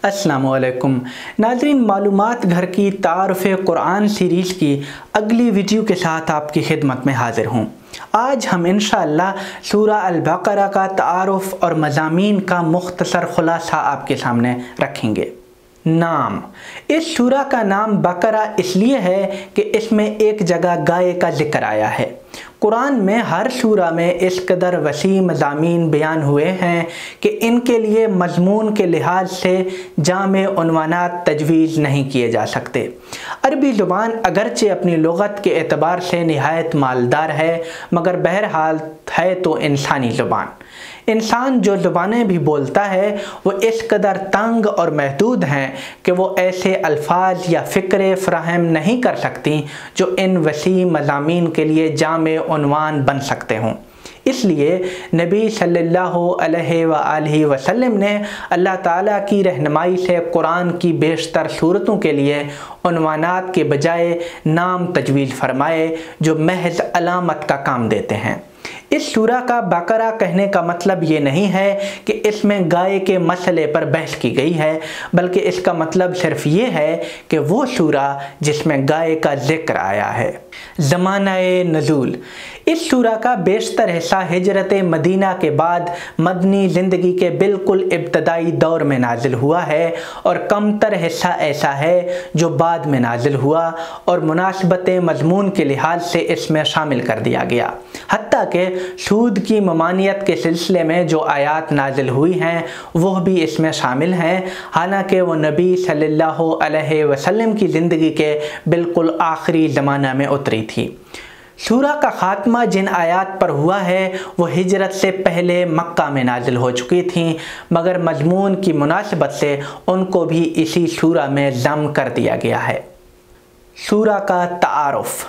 السلام علیکم ناظرین، معلومات گھر کی تعارف قرآن سیریز کی اگلی ویڈیو کے ساتھ آپ کی خدمت میں حاضر ہوں۔ آج ہم انشاءاللہ سورہ البقرہ کا تعارف اور مضامین کا مختصر خلاصہ آپ کے سامنے رکھیں گے۔ نام: اس سورہ کا نام بقرہ اس لیے ہے کہ اس میں ایک جگہ گائے کا ذکر آیا ہے۔ قرآن میں ہر سورہ میں اس قدر وسیع مضامین بیان ہوئے ہیں کہ ان کے لیے مضمون کے لحاظ سے جامع عنوانات تجویز نہیں کیے جا سکتے۔ عربی زبان اگرچہ اپنی لغت کے اعتبار سے نہایت مالدار ہے، مگر بہرحال ہے تو انسانی زبان۔ انسان جو زبانیں بھی بولتا ہے وہ اس قدر تنگ اور محدود ہیں کہ وہ ایسے الفاظ یا فکرے فراہم نہیں کر سکتی جو ان وسیع مضامین کے لیے جامع عنوان بن سکتے ہوں۔ اس لیے نبی صلی اللہ علیہ وآلہ وسلم نے اللہ تعالیٰ کی رہنمائی سے قرآن کی بیشتر صورتوں کے لیے عنوانات کے بجائے نام تجویز فرمائے جو محض علامت کا کام دیتے ہیں۔ اس سورہ کا بقرہ کہنے کا مطلب یہ نہیں ہے کہ اس میں گائے کے مسئلے پر بحث کی گئی ہے، بلکہ اس کا مطلب صرف یہ ہے کہ وہ سورہ جس میں گائے کا ذکر آیا ہے۔ زمانہ نزول: اس سورہ کا بیشتر حصہ ہجرت مدینہ کے بعد مدنی زندگی کے بالکل ابتدائی دور میں نازل ہوا ہے، اور کم تر حصہ ایسا ہے جو بعد میں نازل ہوا اور مناسبت مضمون کے لحاظ سے اس میں شامل کر دیا گیا۔ حتیٰ کہ سود کی ممانعت کے سلسلے میں جو آیات نازل ہوئی ہیں وہ بھی اس میں شامل ہیں، حالانکہ وہ نبی صلی اللہ علیہ وسلم کی زندگی کے بالکل آخری زمانہ میں اتری تھی۔ سورہ کا خاتمہ جن آیات پر ہوا ہے وہ ہجرت سے پہلے مکہ میں نازل ہو چکی تھیں، مگر مضمون کی مناسبت سے ان کو بھی اسی سورہ میں ضم کر دیا گیا ہے۔ سورہ کا تعارف: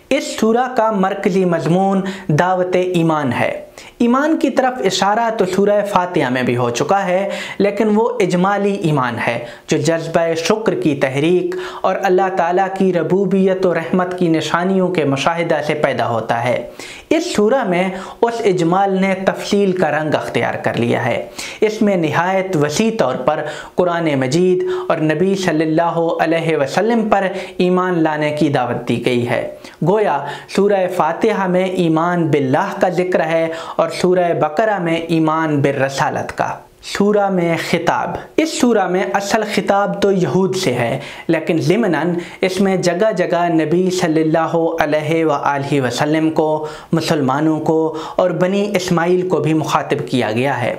اس سورہ کا مرکزی مضمون دعوت ایمان ہے۔ ایمان کی طرف اشارہ تو سورہ فاتحہ میں بھی ہو چکا ہے، لیکن وہ اجمالی ایمان ہے جو جذبہ شکر کی تحریک اور اللہ تعالیٰ کی ربوبیت و رحمت کی نشانیوں کے مشاہدہ سے پیدا ہوتا ہے۔ اس سورہ میں اس اجمال نے تفصیل کا رنگ اختیار کر لیا ہے۔ اس میں نہایت وسیع طور پر قرآن مجید اور نبی صلی اللہ علیہ وسلم پر ایمان لانے کی دعوت دی گئی ہے۔ گویا سورہ فاتحہ میں ایمان باللہ کا ذکر ہے اور سورہ بقرہ میں ایمان بالرسالت کا۔ سورہ میں خطاب: اس سورہ میں اصل خطاب تو یہود سے ہے، لیکن ضمناً اس میں جگہ جگہ نبی صلی اللہ علیہ وآلہ وسلم کو، مسلمانوں کو اور بنی اسماعیل کو بھی مخاطب کیا گیا ہے۔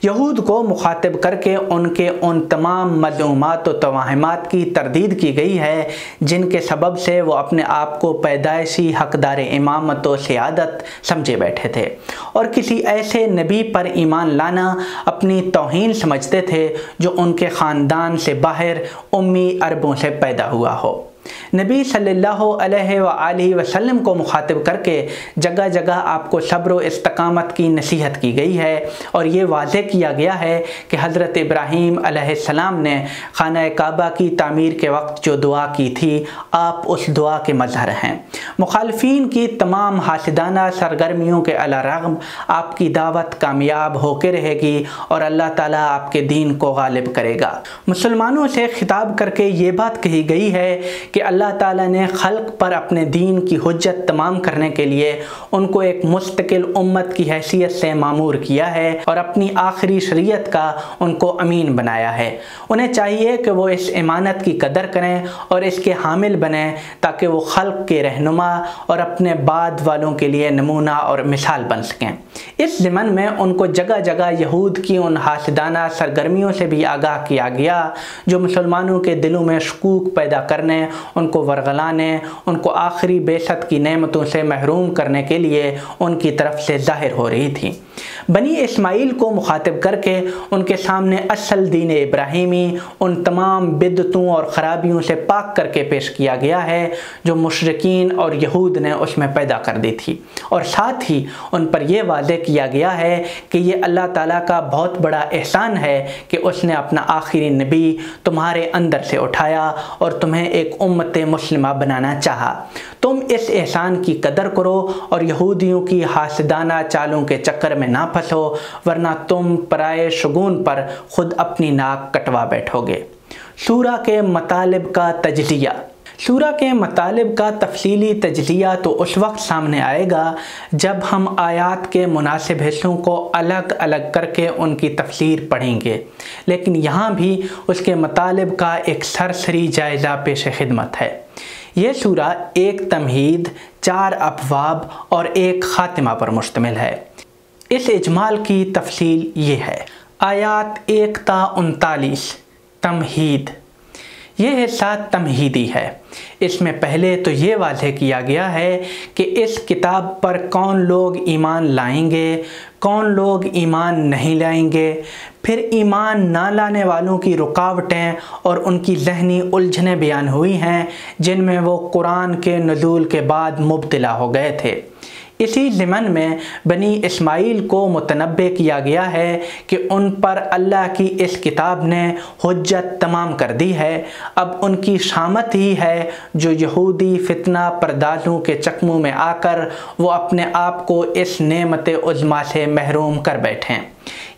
یہود کو مخاطب کر کے ان کے ان تمام مذمومات و توہمات کی تردید کی گئی ہے جن کے سبب سے وہ اپنے آپ کو پیدائشی حقدار امامت و سیادت سمجھے بیٹھے تھے، اور کسی ایسے نبی پر ایمان لانا اپنی توہین سمجھتے تھے جو ان کے خاندان سے باہر امی عربوں سے پیدا ہوا ہو۔ نبی صلی اللہ علیہ وآلہ وسلم کو مخاطب کر کے جگہ جگہ آپ کو صبر و استقامت کی نصیحت کی گئی ہے، اور یہ واضح کیا گیا ہے کہ حضرت ابراہیم علیہ السلام نے خانہ کعبہ کی تعمیر کے وقت جو دعا کی تھی، آپ اس دعا کے مظہر ہیں۔ مخالفین کی تمام حاسدانہ سرگرمیوں کے علیرغم آپ کی دعوت کامیاب ہو کے رہے گی اور اللہ تعالیٰ آپ کے دین کو غالب کرے گا۔ مسلمانوں سے خطاب کر کے یہ بات کہی گئی ہے کہ اللہ تعالیٰ نے خلق پر اپنے دین کی حجت تمام کرنے کے لیے ان کو ایک مستقل امت کی حیثیت سے مامور کیا ہے اور اپنی آخری شریعت کا ان کو امین بنایا ہے۔ انہیں چاہیے کہ وہ اس امانت کی قدر کریں اور اس کے حامل بنیں تاکہ وہ خلق کے رہنما اور اپنے بعد والوں کے لیے نمونہ اور مثال بن سکیں۔ اس ضمن میں ان کو جگہ جگہ یہود کی ان حاسدانہ سرگرمیوں سے بھی آگاہ کیا گیا جو مسلمانوں کے دلوں میں شکوک پیدا کرنے، ان کو ورغلانے، ان کو آخری بعثت کی نعمتوں سے محروم کرنے کے لیے ان کی طرف سے ظاہر ہو رہی تھی۔ بنی اسماعیل کو مخاطب کر کے ان کے سامنے اصل دین ابراہیمی ان تمام بدعتوں اور خرابیوں سے پاک کر کے پیش کیا گیا ہے جو مشرکین اور یہود نے اس میں پیدا کر دی تھی، اور ساتھ ہی ان پر یہ واضح کیا گیا ہے کہ یہ اللہ تعالیٰ کا بہت بڑا احسان ہے کہ اس نے اپنا آخری نبی تمہارے اندر سے اٹھایا اور تمہیں ایک امت مسلمہ بنانا چاہا۔ تم اس احسان کی قدر کرو اور یہودیوں کی حاسدانہ چالوں کے چکر میں نہ پھنسو ورنہ تم پرائے شگون پر خود اپنی ناک کٹوا بیٹھو گے۔ سورہ کے مطالب کا تجزیہ۔ سورہ کے مطالب کا تفصیلی تجزیہ تو اس وقت سامنے آئے گا جب ہم آیات کے مناسب حصوں کو الگ الگ کر کے ان کی تفسیر پڑھیں گے، لیکن یہاں بھی اس کے مطالب کا ایک سرسری جائزہ پیش خدمت ہے۔ یہ سورہ ایک تمہید، 4 ابواب اور ایک خاتمہ پر مشتمل ہے۔ اس اجمال کی تفصیل یہ ہے۔ آیات 1 تا 39 تمہید۔ یہ حصہ تمہیدی ہے۔ اس میں پہلے تو یہ واضح کیا گیا ہے کہ اس کتاب پر کون لوگ ایمان لائیں گے، کون لوگ ایمان نہیں لائیں گے، پھر ایمان نہ لانے والوں کی رکاوٹیں اور ان کی ذہنی الجھنیں بیان ہوئی ہیں جن میں وہ قرآن کے نزول کے بعد مبتلا ہو گئے تھے۔ اسی ضمن میں بنی اسماعیل کو متنبہ کیا گیا ہے کہ ان پر اللہ کی اس کتاب نے حجت تمام کر دی ہے، اب ان کی شامت ہی ہے جو یہودی فتنہ پردازوں کے چکموں میں آ کر وہ اپنے آپ کو اس نعمت عظمیٰ سے محروم کر بیٹھیں۔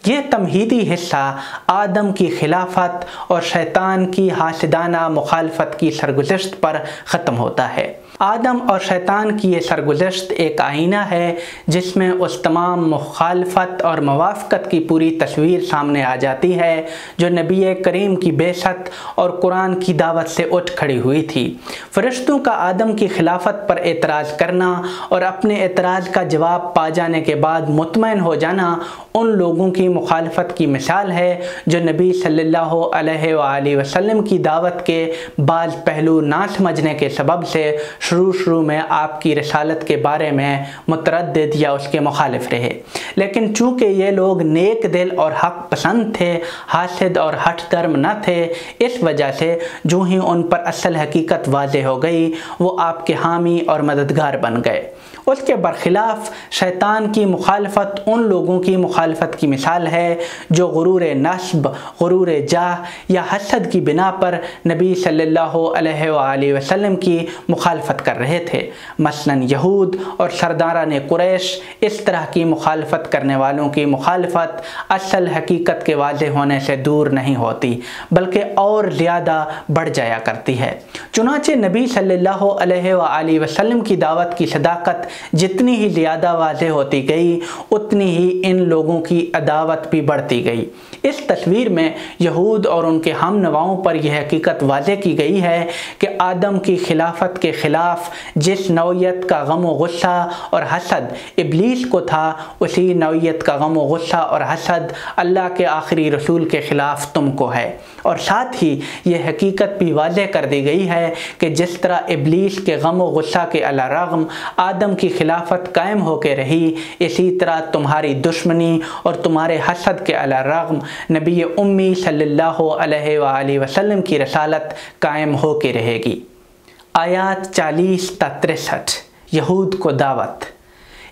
یہ تمہیدی حصہ آدم کی خلافت اور شیطان کی حاسدانہ مخالفت کی سرگزشت پر ختم ہوتا ہے۔ آدم اور شیطان کی یہ سرگزشت ایک آئینہ ہے جس میں اس تمام مخالفت اور موافقت کی پوری تصویر سامنے آ جاتی ہے جو نبی کریم کی بعثت اور قرآن کی دعوت سے اٹھ کھڑی ہوئی تھی۔ فرشتوں کا آدم کی خلافت پر اعتراض کرنا اور اپنے اعتراض کا جواب پا جانے کے بعد مطمئن ہو جانا ان لوگوں کی مخالفت کی مثال ہے جو نبی صلی اللہ علیہ وآلہ وسلم کی دعوت کے بعض پہلو نہ سمجھنے کے سبب سے شروع میں آپ کی رسالت کے بارے میں متردد یا اس کے مخالف رہے، لیکن چونکہ یہ لوگ نیک دل اور حق پسند تھے، حاسد اور ہٹ درم نہ تھے، اس وجہ سے جو ہی ان پر اصل حقیقت واضح ہو گئی وہ آپ کے حامی اور مددگار بن گئے۔ اس کے برخلاف شیطان کی مخالفت ان لوگوں کی مخالفت کی مثال ہے جو غرور نسب، غرور جاہ یا حسد کی بنا پر نبی صلی اللہ علیہ وآلہ وسلم کی مخالفت کر رہے تھے۔ مثلاً یہود اور سرداران قریش اس طرح کی مخالفت کرنے والوں کی مخالفت اصل حقیقت کے واضح ہونے سے دور نہیں ہوتی بلکہ اور زیادہ بڑھ جایا کرتی ہے۔ چنانچہ نبی صلی اللہ علیہ وآلہ وسلم کی دعوت کی صداقت جتنی ہی زیادہ واضح ہوتی گئی اتنی ہی ان لوگوں کی عداوت بھی بڑھتی گئی۔ اس تصویر میں یہود اور ان کے ہم نواؤں پر یہ حقیقت واضح کی گئی ہے کہ آدم کی خلافت کے خلاف جس نوعیت کا غم و غصہ اور حسد ابلیس کو تھا اسی نوعیت کا غم و غصہ اور حسد اللہ کے آخری رسول کے خلاف تم کو ہے، اور ساتھ ہی یہ حقیقت بھی واضح کر دی گئی ہے کہ جس طرح ابلیس کے غم و غصہ کے علی رغم آدم کی خلافت قائم ہو کے رہی، اسی طرح تمہاری دشمنی اور تمہارے حسد کے علی رغم نبی امی صلی اللہ علیہ وآلہ وسلم کی رسالت قائم ہو کے رہے گی۔ آیات 40 تا 63 یہود کو دعوت۔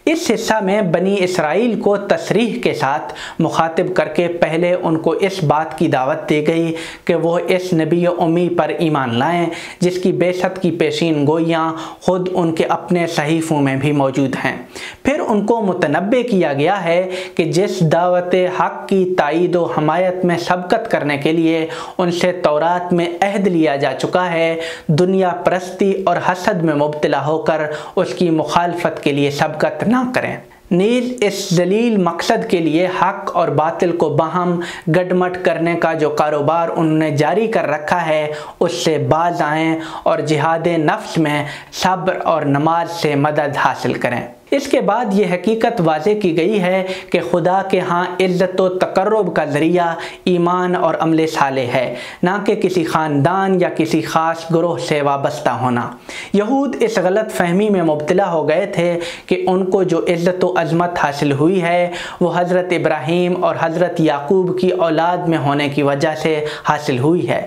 اس حصہ میں بنی اسرائیل کو تصریح کے ساتھ مخاطب کر کے پہلے ان کو اس بات کی دعوت دی گئی کہ وہ اس نبی امی پر ایمان لائیں جس کی بعثت کی پیشین گوئیاں خود ان کے اپنے صحیفوں میں بھی موجود ہیں۔ پھر ان کو متنبہ کیا گیا ہے کہ جس دعوت حق کی تائید و حمایت میں سبقت کرنے کے لیے ان سے تورات میں عہد لیا جا چکا ہے، دنیا پرستی اور حسد میں مبتلا ہو کر اس کی مخالفت کے لیے سبقت نہ کریں۔ نیز اس ذلیل مقصد کے لیے حق اور باطل کو باہم گڈمٹ کرنے کا جو کاروبار انہوں نے جاری کر رکھا ہے اس سے باز آئیں اور جہاد نفس میں صبر اور نماز سے مدد حاصل کریں۔ اس کے بعد یہ حقیقت واضح کی گئی ہے کہ خدا کے ہاں عزت و تقرب کا ذریعہ ایمان اور عمل صالح ہے، نہ کہ کسی خاندان یا کسی خاص گروہ سے وابستہ ہونا۔ یہود اس غلط فہمی میں مبتلا ہو گئے تھے کہ ان کو جو عزت و عظمت حاصل ہوئی ہے وہ حضرت ابراہیم اور حضرت یعقوب کی اولاد میں ہونے کی وجہ سے حاصل ہوئی ہے۔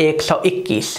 121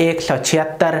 176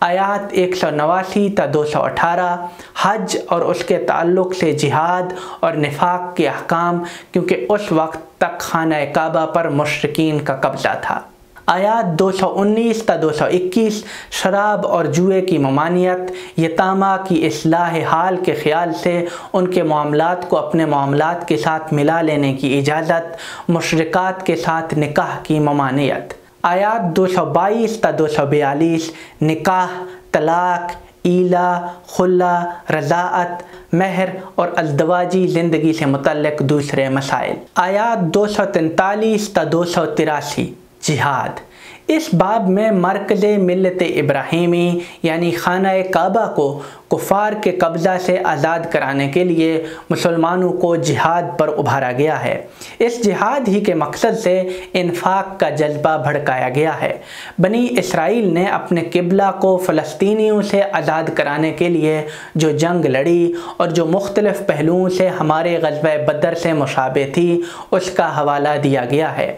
آیات 189 تا 218 حج اور اس کے تعلق سے جہاد اور نفاق کے احکام، کیونکہ اس وقت تک خانہ کعبہ پر مشرکین کا قبضہ تھا۔ آیات 219 تا 221 شراب اور جوئے کی ممانعت، یتامہ کی اصلاح حال کے خیال سے ان کے معاملات کو اپنے معاملات کے ساتھ ملا لینے کی اجازت، مشرکات کے ساتھ نکاح کی ممانعت۔ آیات 222 تا 242 نکاح، طلاق، ایلا، خلا، رضاعت، مہر اور ازدواجی زندگی سے متعلق دوسرے مسائل۔ آیات 243 تا 283 جہاد۔ اس باب میں مرکز ملت ابراہیمی یعنی خانہ کعبہ کو کفار کے قبضہ سے آزاد کرانے کے لیے مسلمانوں کو جہاد پر ابھارا گیا ہے۔ اس جہاد ہی کے مقصد سے انفاق کا جذبہ بھڑکایا گیا ہے۔ بنی اسرائیل نے اپنے قبلہ کو فلسطینیوں سے آزاد کرانے کے لیے جو جنگ لڑی اور جو مختلف پہلوؤں سے ہمارے غزوہ بدر سے مشابہ تھی، اس کا حوالہ دیا گیا ہے۔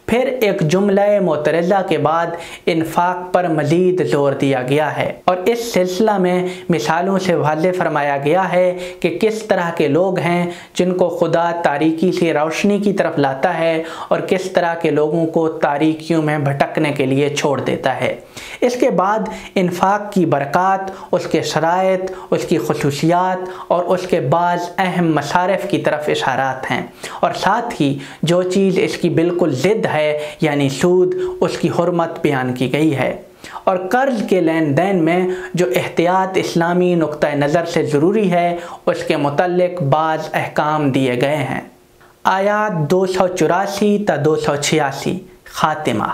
پھر ایک جملہ معترضہ کے بعد انفاق پر مزید زور دیا گیا ہے، اور اس سلسلہ میں مثالوں سے واضح فرمایا گیا ہے کہ کس طرح کے لوگ ہیں جن کو خدا تاریکی سے روشنی کی طرف لاتا ہے اور کس طرح کے لوگوں کو تاریکیوں میں بھٹکنے کے لیے چھوڑ دیتا ہے۔ اس کے بعد انفاق کی برکات، اس کے شرائط، اس کی خصوصیات اور اس کے بعض اہم مصارف کی طرف اشارات ہیں، اور ساتھ ہی جو چیز اس کی بالکل ضد ہے یعنی سود، اس کی حرمت بیان کی گئی ہے، اور قرض کے لین دین میں جو احتیاط اسلامی نقطہ نظر سے ضروری ہے اس کے متعلق بعض احکام دیے گئے ہیں۔ آیات 284 تا 286 خاتمہ۔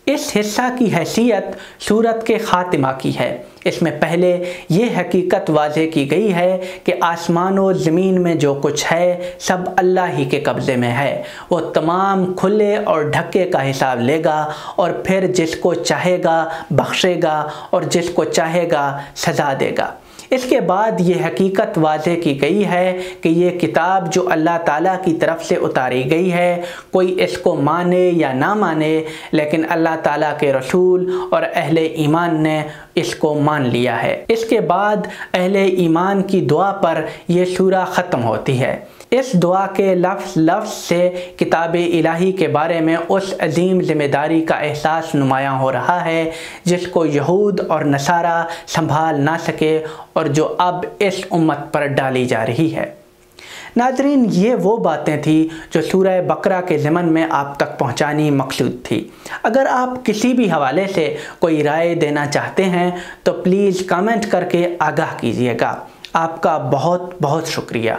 اس حصہ کی حیثیت سورت کے خاتمہ کی ہے۔ اس میں پہلے یہ حقیقت واضح کی گئی ہے کہ آسمان و زمین میں جو کچھ ہے سب اللہ ہی کے قبضے میں ہے۔ وہ تمام کھلے اور ڈھکے کا حساب لے گا، اور پھر جس کو چاہے گا بخشے گا اور جس کو چاہے گا سزا دے گا۔ اس کے بعد یہ حقیقت واضح کی گئی ہے کہ یہ کتاب جو اللہ تعالیٰ کی طرف سے اتاری گئی ہے، کوئی اس کو مانے یا نہ مانے، لیکن اللہ تعالیٰ کے رسول اور اہل ایمان نے اس کو مان لیا ہے۔ اس کے بعد اہل ایمان کی دعا پر یہ سورہ ختم ہوتی ہے۔ اس دعا کے لفظ لفظ سے کتاب الہی کے بارے میں اس عظیم ذمہ داری کا احساس نمایاں ہو رہا ہے جس کو یہود اور نصارہ سنبھال نہ سکے اور جو اب اس امت پر ڈالی جا رہی ہے۔ ناظرین، یہ وہ باتیں تھیں جو سورہ بقرہ کے ضمن میں آپ تک پہنچانی مقصود تھی۔ اگر آپ کسی بھی حوالے سے کوئی رائے دینا چاہتے ہیں تو پلیز کامنٹ کر کے آگاہ کیجیے گا۔ آپ کا بہت بہت شکریہ۔